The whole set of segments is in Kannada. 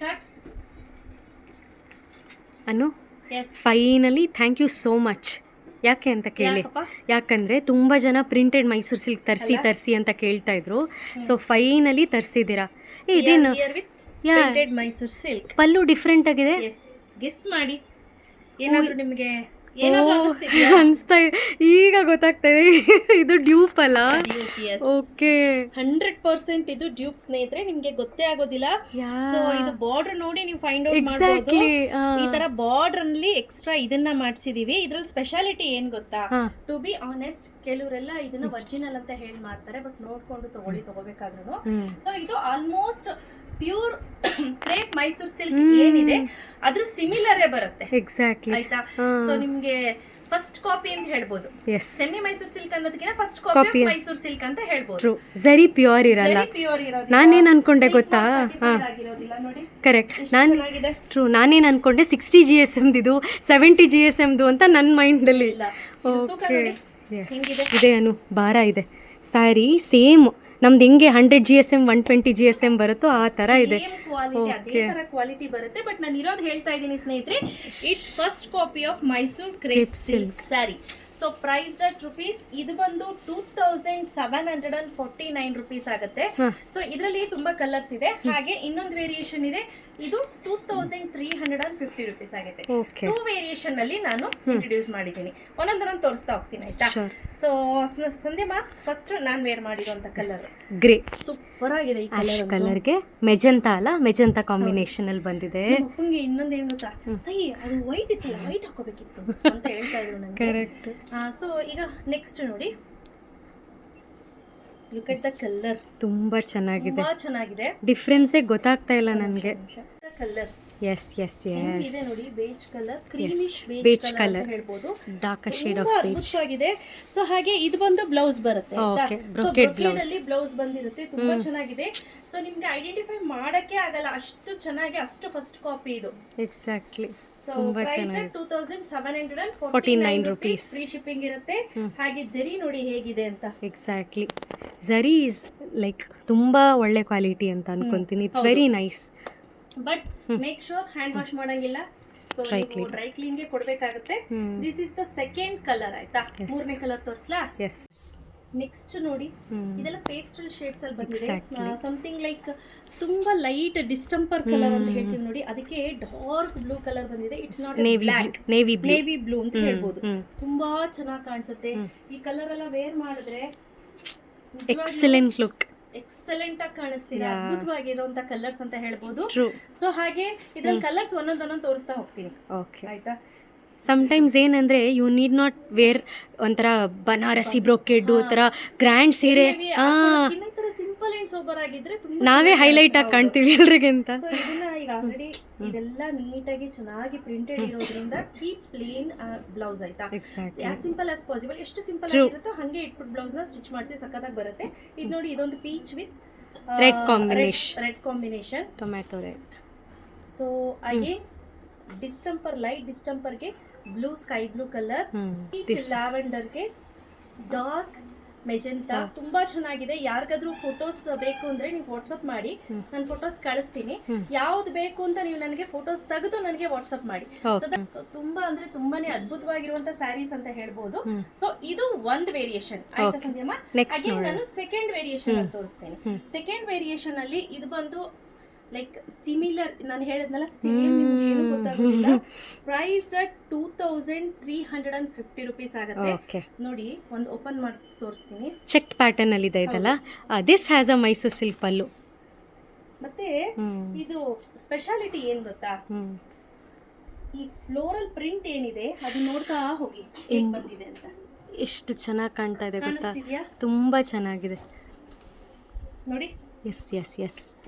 Start. Anu, finally thank you so much. ಯಾಕೆ ಅಂತ ಕೇಳಿ, ಯಾಕಂದರೆ ತುಂಬ ಜನ ಪ್ರಿಂಟೆಡ್ ಮೈಸೂರು ಸಿಲ್ಕ್ ತರಿಸಿ ಅಂತ ಕೇಳ್ತಾ ಇದ್ರು. ಸೊ ಫೈನಲಿ ತರಿಸಿದ್ದೀರಾ. ಇದೇನು ಮೈಸೂರು ಸಿಲ್ಕ್ ಪಲ್ಲು ಡಿಫ್ರೆಂಟ್ ಆಗಿದೆ. ಗೆಸ್ ಮಾಡಿ, ಏನಾದರೂ ನಿಮಗೆ ಅನಿಸ್ತಾ ಇದೆ, ಈಗ ಗೊತ್ತಾಗ್ತಾ ಇದೆ. ಇದು ಡ್ಯೂಪ್ ಅಲ್ಲ? ಓಕೆ, 100% ಇದು ಡ್ಯೂಪ್ ಸ್ನೇಹಿತರೆ, ನಿಮ್ಗೆ ಗೊತ್ತೇ ಆಗೋದಿಲ್ಲ. ಸೊ ಇದು ಬಾರ್ಡರ್ ನೋಡಿ ನೀವು ಫೈಂಡ್ ಔಟ್ ಮಾಡಬಹುದು. ಈ ತರ ಬಾರ್ಡರ್ ಅಲ್ಲಿ ಎಕ್ಸ್ಟ್ರಾ ಇದನ್ನ ಮಾಡಿಸಿದೀವಿ. ಇದ್ರಲ್ಲಿ ಸ್ಪೆಷಾಲಿಟಿ ಏನ್ ಗೊತ್ತಾ? ಟು ಬಿ ಆನೆಸ್ಟ್, ಕೆಲವರೆಲ್ಲ ಇದನ್ನ ಒರಿಜಿನಲ್ ಅಂತ ಹೇಳಿ ಮಾಡ್ತಾರೆ, ಬಟ್ ನೋಡ್ಕೊಂಡು ತಗೋಬೇಕಾದ್ರೂ. ಸೊ ಇದು almost pure crepe Mysuru silk ಏನಿದೆ ಅದ್ರ ಸಿಮಿಲರೇ ಬರುತ್ತೆ. ಎಕ್ಸಾಕ್ಟ್ಲಿ, ಆಯ್ತಾ? ಸೊ ನಿಮ್ಗೆ ಫಸ್ಟ್ ಕಾಪಿ ಅಂತ ಹೇಳ್ಬೋದು. ಸೆಮಿ ಮೈಸೂರು ಸಿಲ್ಕ್ ಅನ್ನೋದಕ್ಕಿಂತ ಫಸ್ಟ್ ಕಾಪಿ ಮೈಸೂರು ಸಿಲ್ಕ್ ಅಂತ ಹೇಳ್ಬೋದು. ಝರಿ ಪ್ಯೂರ್ ಇರಲ್ಲ. ನಾನೇನ್ ಅನ್ಕೊಂಡೆ ಗೊತ್ತಾ? ಕರೆಕ್ಟ್, ನಾನೇನ್ ಅನ್ಕೊಂಡೆ 60 GSM ಇದು 70 GSM ಅಂತ ನನ್ನ ಮೈಂಡ್ ಅಲ್ಲಿ. ಓಕೆ, ಇದೆ ಅನು, ಭಾರ ಇದೆ ಸ್ಯಾರಿ. ಸೇಮ್ ನಮ್ದು ಹೆಂಗೆ 100 GSM 120 GSM ಬರುತ್ತೋ ಆ ತರ ಇದೆ. ಅದೇ ತರ ಕ್ವಾಲಿಟಿ ಬರುತ್ತೆ. ಬಟ್ ನಾನು ಇರೋದು ಹೇಳ್ತಾ ಇದ್ದೀನಿ ಸ್ನೇಹಿತರೆ, it's first copy of Mysuru crepe silk saree. So priced at rupees, ಇದು ಬಂದು 2749 ರುಪೀಸ್ ಆಗುತ್ತೆ. ಸೊ ಇದರಲ್ಲಿ ತುಂಬಾ ಕಲರ್ಸ್ ಇದೆ. ಹಾಗೆ ಇನ್ನೊಂದು ವೇರಿಯೇಷನ್ ಇದೆ, ಇದು 2350 ರುಪೀಸ್ ಆಗುತ್ತೆ. 2 ವೇರಿಯೇಷನ್ ಅಲ್ಲಿ ನಾನು ಇಂಟ್ರೊಡ್ಯೂಸ್ ಮಾಡಿದ್ದೀನಿ. ಒಂದೊಂದೊಂದು ತೋರಿಸ್ತಾ ಹೋಗ್ತೀನಿ, ಆಯ್ತಾ? ಸೊ ಸಂಧ್ಯಮ್ಮ, ಫಸ್ಟ್ ನಾನ್ ವೇರ್ ಮಾಡಿರುವಂತ ಕಲರ್ ಗ್ರೇ, ಸೂಪರ್ ಆಗಿದೆ. ಈ ಕಲರ್ಗೆ ಮೆಜೆಂಟಾ ಅಲ್ಲ, ಮೆಜೆಂಟಾ ಕಾಂಬಿನೇಷನ್ ಅಲ್ಲಿ ಬಂದಿದೆ. ಅಪ್ಪಂಗೆ ಇನ್ನೊಂದು ಏನ್ ಗೊತ್ತಾ, ಅದು ವೈಟ್ ಇತ್ತಲ್ಲ, ವೈಟ್ ಹಾಕೋಬೇಕಿತ್ತು ಅಂತ ಹೇಳ್ತಾ ಇದ್ರು ನನಗೆ. ಕರೆಕ್ಟ್. ಸೊ ಈಗ ನೆಕ್ಸ್ಟ್ ನೋಡಿ, ಲುಕ್ ಅಟ್ ದ ಕಲರ್. ತುಂಬಾ ಚೆನ್ನಾಗಿದೆ, ಚೆನ್ನಾಗಿದೆ. ಡಿಫ್ರೆನ್ಸೇ ಗೊತ್ತಾಗ್ತಾ ಇಲ್ಲ ನನಗೆ. ಕಲರ್ ಎಸ್ ಇದೆ ನೋಡಿ, beige colour, creamish beige colour ಹೇಳ್ಬೋದು, ಡಾರ್ಕ್ ಶೇಡ್ ಆಫ್ ಬೇಜ್. ಅದ್ಭುತವಾಗಿದೆ. ಸೊ ಹಾಗೆ ಇದು ಬಂದು ಬ್ಲೌಸ್ ಬರುತ್ತೆ, ಬ್ರೊಕೇಡ್ ಅಲ್ಲಿ ಬ್ಲೌಸ್ ಬಂದಿರುತ್ತೆ. ತುಂಬಾ ಚೆನ್ನಾಗಿದೆ. ಸೊ ನಿಮ್ಗೆ ಐಡೆಂಟಿಫೈ ಮಾಡಕ್ಕೆ ಆಗಲ್ಲ, ಅಷ್ಟು ಚೆನ್ನಾಗಿ, ಅಷ್ಟು ಫಸ್ಟ್ ಕಾಪಿ ಇದು. Exactly. So price 2749 rupees. Free shipping ಇರುತ್ತೆ. ಹಾಗೆ ಜರಿ ನೋಡಿ ಹೇಗಿದೆ ಅಂತ. ಎಕ್ಸಾಕ್ಟ್ಲಿ, ಜರಿ ಇಸ್ ಲೈಕ್ ತುಂಬಾ ಒಳ್ಳೆ ಕ್ವಾಲಿಟಿ ಅಂತ ಅನ್ಕೊಂತೀನಿ. It's very nice. But make sure hand wash ಮಾಡಂಗಿಲ್ಲ. ಸೊ ಡ್ರೈ ಕ್ಲೀನ್ ಗೆ ಕೊಡಬೇಕಾಗುತ್ತೆ. This is the second colour, ಆಯ್ತಾ? ಮೂರನೇ ಕಲರ್ ತೋರಿಸ್ಲಾ? ಎಸ್. ನೆಕ್ಸ್ಟ್ ನೋಡಿ, ಇದೆಲ್ಲ ಪೇಸ್ಟಲ್ ಶೇಡ್ಸ್ ಅಲ್ಲಿ ಬಂದಿದೆ. ಸಮಥಿಂಗ್ ಲೈಕ್ ತುಂಬಾ ಲೈಟ್ ಡಿಸ್ಟಂಪರ್ ಕಲರ್ ಅಂತ ಹೇಳ್ತೀವಿ ನೋಡಿ, ಅದಕ್ಕೆ ಡಾರ್ಕ್ ಬ್ಲೂ ಕಲರ್ ಬಂದಿದೆ. It's not black, navy blue ಅಂತ ಹೇಳ್ಬೋದು. ತುಂಬಾ ಚೆನ್ನಾಗಿ ಕಾಣಿಸುತ್ತೆ. ಈ ಕಲರ್ ಎಲ್ಲ ವೇರ್ ಮಾಡಿದ್ರೆ ಎಕ್ಸಲೆಂಟ್ ಲುಕ್, ಎಕ್ಸಲೆಂಟ್ ಆಗಿ ಕಾಣಿಸ್ತೀರಾ. ಅದ್ಭುತವಾಗಿರುವಂತ ಕಲರ್ಸ್ ಅಂತ ಹೇಳ್ಬೋದು. ಸೊ ಹಾಗೆ ಇದ್ರಲ್ಲಿ ಕಲರ್ಸ್ ಒಂದೊಂದೊಂದೊಂದು ತೋರಿಸ್ತಾ ಹೋಗ್ತೀನಿ, ಆಯ್ತಾ? ಸಮ್ಟೈಮ್ಸ್ ಏನಂದ್ರೆ ಯು ನೀಡ್ ನಾಟ್ ವೇರ್ ಒಂಥರ ಬನಾರಸಿ ಬ್ರೊಕೇಡು ಥರ ಗ್ರ್ಯಾಂಡ್ ಸೀರೆ, ಸಿಂಪಲ್ ಅಂಡ್ ಸೋಬರ್ ಆಗಿದ್ರೆ ನಾವೇ ಹೈಲೈಟ್ ಆಗಿ ಕಾಣ್ತೀವಿ ಎಲ್ರಿಗಿಂತ. ಸೊ ಇದನ್ನ ಈಗ ಆಲ್ರೆಡಿ ಇದೆಲ್ಲ ನೀಟಾಗಿ ಚೆನ್ನಾಗಿ ಪ್ರಿಂಟೆಡ್ ಇರೋದ್ರಿಂದ ಕೀಪ್ ಪ್ಲೇನ್ ಬ್ಲೌಸ್, ಆಯ್ತಾ? ಆಸ್ ಸಿಂಪಲ್ ಆಸ್ ಪಾಸಿಬಲ್, ಎಷ್ಟು ಸಿಂಪಲ್ ಆಗಿರುತ್ತೋ ಹಂಗೆ ಇಟ್ಬಿಟ್ಟು ಬ್ಲೌಸ್ ನ ಸ್ಟಿಚ್ ಮಾಡಿಸಿ ಸಖತ್ತಾಗಿ ಬರುತ್ತೆ. ಇದು ನೋಡಿ, ಇದೊಂದು peach with red combination, tomato red. So ಹಾಗೆ ಡಿಸ್ಟಂಪರ್, ಲೈಟ್ ಡಿಸ್ಟಂಪರ್ಗೆ ಬ್ಲೂ, ಸ್ಕೈ ಬ್ಲೂ ಕಲರ್, ಲ್ಯಾವೆಂಡರ್ಗೆ ಡಾರ್ಕ್ ಮೆಜೆಂಟಾ. ತುಂಬಾ ಚೆನ್ನಾಗಿದೆ. ಯಾರಿಗಾದ್ರೂ ಫೋಟೋಸ್ ಬೇಕು ಅಂದ್ರೆ ನೀವು ವಾಟ್ಸಪ್ ಮಾಡಿ, ನಾನು ಫೋಟೋಸ್ ಕಳಿಸ್ತೀನಿ. ಯಾವ್ದು ಬೇಕು ಅಂತ ನೀವು ನನಗೆ ಫೋಟೋಸ್ ತೆಗೆದು ನನಗೆ ವಾಟ್ಸಪ್ ಮಾಡಿ. ಸೊ ತುಂಬಾ ಅಂದ್ರೆ ತುಂಬಾನೇ ಅದ್ಭುತವಾಗಿರುವಂತ ಸ್ಯಾರೀಸ್ ಅಂತ ಹೇಳ್ಬೋದು. ಸೊ ಇದು ಒಂದ್ ವೇರಿಯೇಷನ್, ಆಯ್ತಾ ಸಂಧ್ಯಮ್ಮ? ಹಾಗೆ ನಾನು ಸೆಕೆಂಡ್ ವೇರಿಯೇಷನ್ ಅಂತ ತೋರಿಸ್ತೇನೆ. ಸೆಕೆಂಡ್ ವೇರಿಯೇಷನ್ ಅಲ್ಲಿ ಇದು ಬಂದು ಲೈಕ್ ಸಿಮಿಲರ್, ನಾನು ಹೇಳಿದ್ನಲ್ಲ ಸೇಮ್, ನಿಮ್ಗೆ ಏನು ಗೊತ್ತಾಗೋದಿಲ್ಲ. ಪ್ರೈಸ್ 2350 ರುಪೀಸ್ ಆಗುತ್ತೆ. ನೋಡಿ, ಒಂದು ಓಪನ್ ಮಾಡಿ ತೋರಿಸ್ತೀನಿ. ಚೆಕ್ ಪ್ಯಾಟರ್ನ್ ಅಲ್ಲಿ ಇದೆ ಇದಲ್ಲ. This has a Mysore silk pallu. ಮತ್ತೆ ಇದು ಸ್ಪೆಷಾಲಿಟಿ ಏನ್ ಗೊತ್ತಾ? ಈ ಫ್ಲೋರಲ್ ಪ್ರಿಂಟ್ ಏನಿದೆ ಅದು ನೋಡ್ತಾ ಹೋಗಿ ಹೇಗೆ ಬಂದಿದೆ ಅಂತ. ಎಷ್ಟು ಚೆನ್ನಾಗಿ ಕಾಣ್ತಾ ಇದೆ ಗೊತ್ತಾ? ತುಂಬಾ ಚೆನ್ನಾಗಿದೆ ನೋಡಿ. ಎಸ್ ಎಸ್ ಎಸ್,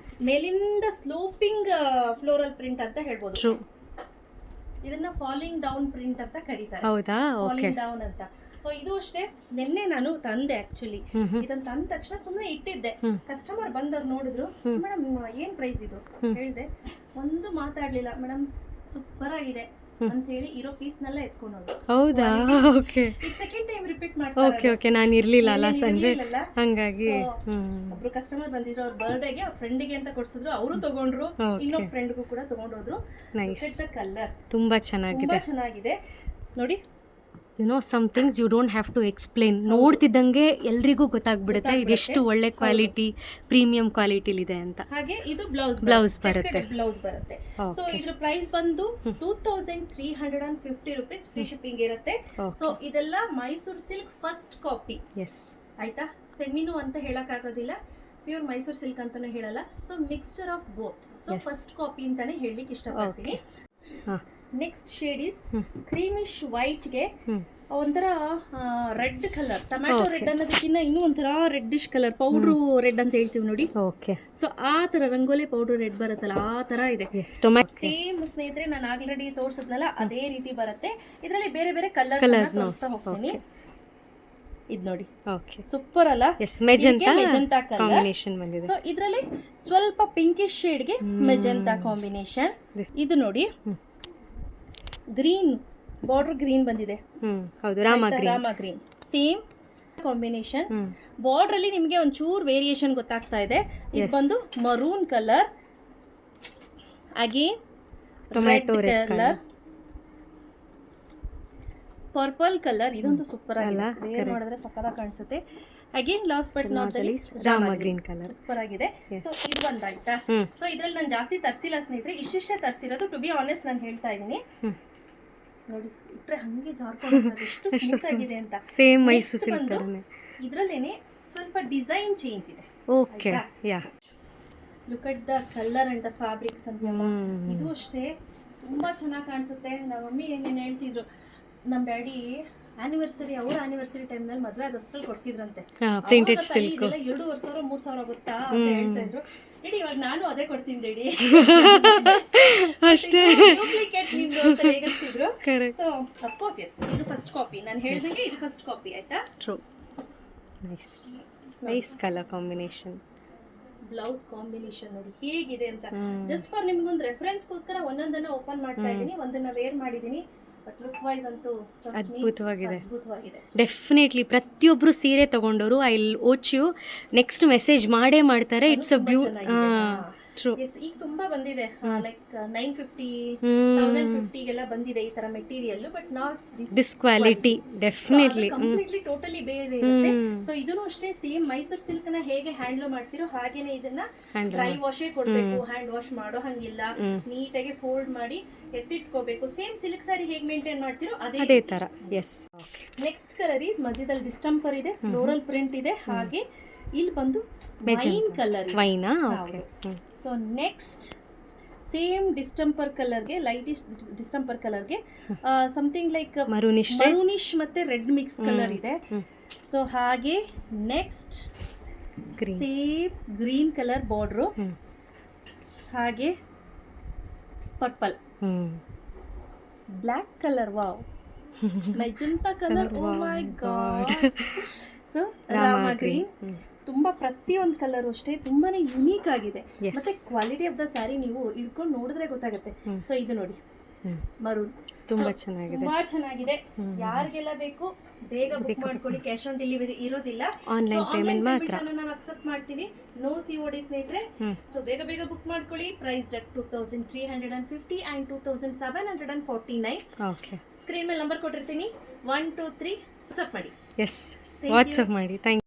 ಮೇಲಿಂದ ಸ್ಲೋಪಿಂಗ್ ಫ್ಲೋರಲ್ ಪ್ರಿಂಟ್ ಅಂತ ಹೇಳ್ಬೋದು. ಇದನ್ನ ಫಾಲಿಂಗ್ ಡೌನ್ ಪ್ರಿಂಟ್ ಅಂತ ಕರೀತಾರೆ. ಹೌದಾ? ಫಾಲಿಂಗ್ ಡೌನ್ ಅಂತ. ಸೊ ಇದು ಅಷ್ಟೇ, ನಿನ್ನೆ ನಾನು ತಂದೆ ಆಕ್ಚುಲಿ. ಇದನ್ನ ತಂದ ತಕ್ಷಣ ಸುಮ್ಮನೆ ಇಟ್ಟಿದ್ದೆ. ಕಸ್ಟಮರ್ ಬಂದವ್ರು ನೋಡಿದ್ರು, ಮೇಡಮ್ ಏನ್ ಪ್ರೈಸ್ ಇದು ಹೇಳಿದೆ. ಒಂದು ಮಾತಾಡ್ಲಿಲ್ಲ. ಮೇಡಮ್ ಸೂಪರ್ ಆಗಿದೆ, ಅಂತ ಹೇಳಿ ಇರೋ ಪೀಸ್ನೆಲ್ಲ ಎತ್ಕೊಂಡು ಹೋದ್ರು. ಹೌದಾ? ಓಕೆ ಈಗ ಸೆಕೆಂಡ್ ಟೈಮ್ ರಿಪೀಟ್ ಓಕೆ ಮಾಡ್ತಾರೆ. ಓಕೆ, ನಾನು ಇರಲಿಲ್ಲ ಅಲ್ಲ ಸಂಜೆ, ಇರ್ಲಿಲ್ಲಲ್ಲ? ಹಂಗಾಗಿ ಒಬ್ರು ಕಸ್ಟಮರ್ ಬಂದಿದ್ರು, ಅವ್ರ ಬರ್ಡೇಗೆ ಅವ್ರ ಫ್ರೆಂಡಿಗೆ ಅಂತ ಕೊಡ್ಸಿದ್ರು, ಅವರು ತಗೊಂಡ್ರು, ಇನ್ನೊಬ್ಬ ಫ್ರೆಂಡ್ಗೂ ಕೂಡ ತಗೊಂಡೋದ್ರು. ನೈಸ್, ಕಲರ್ ತುಂಬ ಚೆನ್ನಾಗಿದೆ. ತುಂಬಾ ಚೆನ್ನಾಗಿದೆ ನೋಡಿ. You know some things you don't have to explain, ನೋಡ್ತಿದ್ದಂಗೆ ಎಲ್ರಿಗೂ ಗೊತ್ತಾಗ್ಬಿಡುತ್ತೆ ಇದೆಷ್ಟು ಒಳ್ಳೆ ಕ್ವಾಲಿಟಿ, ಪ್ರೀಮಿಯಂ ಕ್ವಾಲಿಟಿಲಿದೆ ಅಂತ. ಹಾಗೆ ಇದು ಬ್ಲೌಸ್ ಬರುತ್ತೆ. ಬ್ಲೌಸ್ ಬರುತ್ತೆ. ಸೊ ಇದ್ರ ಪ್ರೈಸ್ ಬಂದು 2350 rupees, ಫ್ರೀ ಶಿಪ್ಪಿಂಗ್ ಇರುತ್ತೆ. ಸೊ ಇದೆಲ್ಲ Mysuru silk first copy. Yes ಆಯ್ತಾ, ಸೆಮಿನು ಅಂತ ಹೇಳಕ್ ಆಗೋದಿಲ್ಲ, ಪ್ಯೂರ್ ಮೈಸೂರು ಸಿಲ್ಕ್ ಅಂತಾನು ಹೇಳಲ್ಲ. So mixture of both. So first copy ಅಂತಾನೆ ಹೇಳಲಿಕ್ಕೆ ಇಷ್ಟಪಡ್ತೀನಿ. Next shade is creamish white ಗೆ ಒಂಥರ ರೆಡ್ ಕಲರ್, ಟೊಮ್ಯಾಟೊ ರೆಡ್ ಅನ್ನೋದಕ್ಕಿಂತ ಇನ್ನೂ ಒಂಥರ ರೆಡ್ಡಿಶ್ ಕಲರ್, ಪೌಡ್ರು ರೆಡ್ ಅಂತ ಹೇಳ್ತೀವಿ ನೋಡಿ. ಓಕೆ, ಸೊ ಆ ತರ ರಂಗೋಲಿ ಪೌಡರ್ ರೆಡ್ ಬರುತ್ತಲ್ಲ, ಆ ತರ ಇದೆ. ಸೇಮ್ ಸ್ನೇಹಿತರೆ, ನಾನು ಆಲ್ರೆಡಿ ತೋರಿಸಿದ್ನಲ್ಲ ಅದೇ ರೀತಿ ಬರುತ್ತೆ. ಇದರಲ್ಲಿ ಬೇರೆ ಬೇರೆ ಕಲರ್ಸ್ ತೋರಿಸ್ತಾ ಹೋಗ್ತೀನಿ. ಇದು ನೋಡಿ, ಓಕೆ, ಸೂಪರ್ ಅಲ್ಲ? ಮೆಜೆಂಟಾ ಕಾಂಬಿನೇಷನ್ ಬಂದಿದೆ. ಸೊ ಇದರಲ್ಲಿ ಸ್ವಲ್ಪ ಪಿಂಕಿಶ್ ಶೇಡ್ ಗೆ ಮೆಜೆಂಟಾ ಕಾಂಬಿನೇಷನ್. ಇದು ನೋಡಿ, ಗ್ರೀನ್ ಬಾರ್ಡರ್ ಗ್ರೀನ್ ಬಂದಿದೆ. ಹೌದು, Rama green same combination. Border ಅಲ್ಲಿ ನಿಮಗೆ ಒಂಚೂರು ವೇರಿಯೇಷನ್ ಗೊತ್ತಾಗ್ತಾ ಇದೆ. ಇದು ಬಂದು maroon colour, again tomato red colour, purple colour. ಇದಂತೂ ಸೂಪರ್ ಆಗಿದೆ, ವೇರ್ ಮಾಡಿದ್ರೆ ಸಕ್ಕತ್ತಾಗಿ ಕಾಣಿಸುತ್ತೆ. Again last but not the least Rama green colour, super ಆಗಿದೆ. ಸೊ ಇದು ಬಂದಾಯ್ತಾ? ಸೊ ಇದ್ರಲ್ಲಿ ನಾನು ಜಾಸ್ತಿ ತರಿಸಿಲ್ಲ ಸ್ನೇಹಿತರೆ, ಇಷ್ಟೇ ತರಿಸಿರೋದು. ಟು ಬಿ ಆನೆಸ್ಟ್ ನಾನು ಹೇಳ್ತಾ ಇದ್ದೀನಿ, ನೋಡಿ ಇಟ್ರೆ ಹಂಗೆ ಜಾರ್ಕೊಂಡು ಎಷ್ಟು ಸ್ಮೂತ್ ಆಗಿದೆ ಅಂತ. ಸೇಮ್ ಮೈಸೂರು ಸಿಲ್ಕ್ ತರನೇ. ಇದರಲ್ಲೇನೆ ಸ್ವಲ್ಪ ಡಿಸೈನ್ ಚೇಂಜ್ ಇದೆ. Okay, yeah, look at the colour and the fabrics ಅಂತ. ಇದು ಅಷ್ಟೇ ತುಂಬಾ ಚೆನ್ನಾಗಿ ಕಾಣಿಸುತ್ತೆ. ನಮ್ಮ ಮಮ್ಮಿ ಏನೇನು ಹೇಳ್ತಿದ್ರು, ನಮ್ಮ ಡ್ಯಾಡಿ ಆನಿವರ್ಸರಿ, ಅವ್ರ ಆನಿವರ್ಸರಿ ಟೈಮ್ನಲ್ಲಿ ಮದುವೆ ಆದಸ್ತ್ರಲ್ಲಿ ಕೊಡ್ಸಿದ್ರಂತೆ. ಪ್ರಿಂಟೆಡ್ ಸಿಲ್ಕ್ 2,500 3,000 ಗೊತ್ತಾ ಅಂತ ಹೇಳ್ತಾ ಇದ್ರು. ರೆಡಿ, ಇವಾಗ ನಾನು ಅದೇ ಕೊಡ್ತೀನಿ ರೆಡಿ ಅಷ್ಟೇ, ಡೂಪ್ಲಿಕೇಟ್ ನಿಂದು ಅಂತ ಹೇಗಿರ್ತಿದ್ರು. ಸೊ ಆಫ್ ಕೋರ್ಸ್ ಎಸ್, ಇದು ಫಸ್ಟ್ ಕಾಪಿ. ನಾನು ಹೇಳ್ದಂಗೆ ಇದು ಫಸ್ಟ್ ಕಾಪಿ. ಆಯ್ತಾ? True, nice nice colour combination. Blouse combination ನೋಡಿ ಹೇಗಿದೆ ಅಂತ. ಜಸ್ಟ್ ಫಾರ್ ನಿಮ್ಗೊಂದು ರೆಫರೆನ್ಸ್ಗೋಸ್ಕರ ಒಂದೊಂದನ್ನ ಓಪನ್ ಮಾಡ್ತಾ ಇದ್ದೀನಿ, ಒಂದನ್ನ ವೇರ್ ಮಾಡಿದ್ದೀನಿ. ಬಟ್ ಲುಕ್ ವೈಸ್ ಅಂತೂ ಅದ್ಭುತವಾಗಿದೆ. ಅದ್ಭುತವಾಗಿದೆ. ಡೆಫಿನೆಟ್ಲಿ ಪ್ರತಿಯೊಬ್ಬರು ಸೀರೆ ತಗೊಂಡವರು I will watch you next message ಮಾಡೇ ಮಾಡ್ತಾರೆ. It's a true. ಈಗ ತುಂಬಾ ಬಂದಿದೆ, ಲೈಕ್ 950 1050ಗೆಲ್ಲ ಬಂದಿದೆ ಈ ತರ material. But not this quality definitely completely totally ಬೇರೆ ಇರುತ್ತೆ. ಸೊ ಇದನ್ನು ಅಷ್ಟೇ ಸೇಮ್ ಮೈಸೂರು ಸಿಲ್ಕ್ ನ ಹೇಗೆ ಹ್ಯಾಂಡಲ್ ಮಾಡ್ತಿರೋ ಹಾಗೇನೆ ಇದನ್ನ ಡ್ರೈ ವಾಶೇ ಕೊಡ್ಬೇಕು, ಹ್ಯಾಂಡ್ ವಾಶ್ ಮಾಡೋ ಹಂಗಿಲ್ಲ. ನೀಟಾಗಿ ಫೋಲ್ಡ್ ಮಾಡಿ ಎತ್ತಿಟ್ಕೋಬೇಕು. ಸೇಮ್ ಸಿಲ್ಕ್ ಸ್ಯಾರಿ ಹೇಗೆ ಮೇಂಟೈನ್ ಮಾಡ್ತಿರೋ ಅದೇ ತರ. ಎಸ್. ನೆಕ್ಸ್ಟ್ ಕಲರ್ ಈಸ್ ಮಧ್ಯದಲ್ಲಿ ಡಿಸ್ಟಂಪರ್ ಇದೆ, ಫ್ಲೋರಲ್ ಪ್ರಿಂಟ್ ಇದೆ. ಹಾಗೆ ಇಲ್ಲಿ ಬಂದು ವೈನ್ ಕಲರ್, ವೈನಾ? Okay. So next same distemper ಕಲರ್ಗೆ, ಲೈಟ್ ಡಿಸ್ಟಂಪರ್ ಕಲರ್ಗೆ ಸಮಥಿಂಗ್ ಲೈಕ್ ಮರೂನಿಶ್ ಮತ್ತೆ ರೆಡ್ ಮಿಕ್ಸ್ ಕಲರ್ ಇದೆ. ಸೊ ಹಾಗೆ next same green colour border, ಹಾಗೆ purple, black colour, wow, magenta colour, oh my god. So Rama green. ತುಂಬಾ ಪ್ರತಿಯೊಂದು ಕಲರ್ ಅಷ್ಟೇ ತುಂಬಾನೇ ಯುನೀಕ್ ಆಗಿದೆ. ಮತ್ತೆ ಕ್ವಾಲಿಟಿ ಆಫ್ ದ ಸ್ಯಾರಿ ನೀವು ಇಟ್ಕೊಂಡು ನೋಡಿದ್ರೆ ಗೊತ್ತಾಗುತ್ತೆ. ಸೊ ಇದು ನೋಡಿ, ಮರೂನ್ ತುಂಬಾ ಚೆನ್ನಾಗಿದೆ, ತುಂಬಾ ಚೆನ್ನಾಗಿದೆ. ಯಾರಿಗೆಲ್ಲ ಬೇಕು ಬೇಗ ಬುಕ್ ಮಾಡ್ಕೊಳ್ಳಿ. ಕ್ಯಾಶ್ ಆನ್ ಡೆಲಿವರಿ ಇರೋದಿಲ್ಲ, ಆನ್ಲೈನ್ ಪೇಮೆಂಟ್ ಮಾತ್ರ ನಾವು ಅಕ್ಸೆಪ್ಟ್ ಮಾಡ್ತೀವಿ. ನೋ COD ಸ್ನೇಹಿತರೆ. ಸೊ ಬೇಗ ಬೇಗ ಬುಕ್ ಮಾಡ್ಕೊಳ್ಳಿ. Price at 2350 and 2749. Okay, screen ಮೇಲೆ ನಂಬರ್ ಕೊಟ್ಟಿರ್ತೀನಿ, 1 2 3 ವಾಟ್ಸ್ಆಪ್ ಮಾಡಿ. ಎಸ್, ವಾಟ್ಸ್ಆಪ್ ಮಾಡಿ. Thank you.